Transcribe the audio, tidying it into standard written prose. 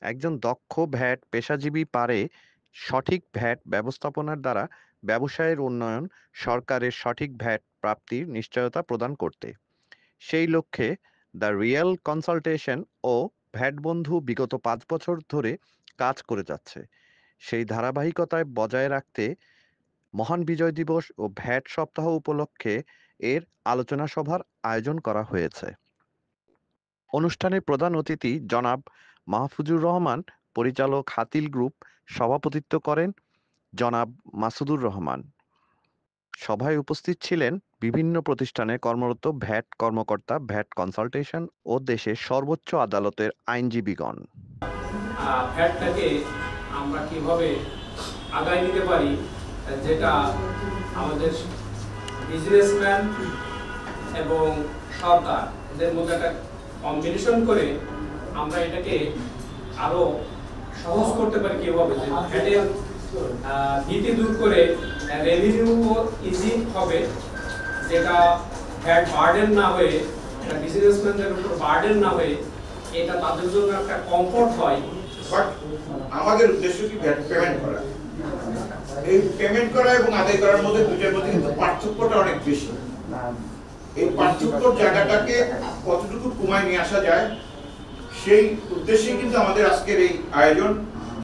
একজন দক্ষ ভ্যাট পেশাজীবী পারে সঠিক ভ্যাট ব্যবস্থাপনার দ্বারা ব্যবসায়ের উন্নয়ন, সরকারের সঠিক ভ্যাট প্রাপ্তির নিশ্চয়তা প্রদান করতে। সেই লক্ষ্যে দ্য রিয়েল কনসালটেশন ও ভ্যাট বন্ধু বিগত ৫ বছর ধরে কাজ করে যাচ্ছে। সেই ধারাবাহিকতায় বজায় রাখতে মহান বিজয় দিবস ও ভ্যাট সপ্তাহ উপলক্ষে এর আলোচনা সভার আয়োজন করা হয়েছে। অনুষ্ঠানে প্রধান অতিথি জনাব মাহফুজুর রহমান, পরিচালক হাতিল গ্রুপ সভাপতিত্ব করেন জনাব মাসুদুর রহমান। সভায় উপস্থিত ছিলেন বিভিন্ন প্রতিষ্ঠানে কর্মরত ভ্যাট কর্মকর্তা, ভ্যাট কনসালটেশন ও দেশের সর্বোচ্চ আদালতের আইনজীবীগণ। ভ্যাটটাকে আমরা কিভাবে আগায় নিতে পারি, যেটা আমাদের বিজনেসম্যান এবং সরকার এদের মধ্যে একটা কম্বিনেশন করে আমরা এটাকে আরো সহজ করতে পারি কিভাবে, যে ভ্যাটের ভীতি দূর করে রেভিনিউ ইজি হবে, যেটা ভ্যাট বার্ডেন না হয়ে, এটা বিজনেসম্যানদের উপর বার্ডেন না হয়ে, এটা তাদের জন্য একটা কমফোর্ট হয়। বাট আমাদের উদ্দেশ্য কি ভ্যাট পেমেন্ট করা। এই পেমেন্ট করা এবং আদায় করার মধ্যে দুটোর মধ্যে কিন্তু পার্থক্যটা অনেক বেশি। এই পার্থক্যর জায়গাটাকে কতটুকু কমায় নিয়ে আসা যায় সেই উদ্দেশ্যে কিন্তু আমাদের আজকের এই আয়োজন।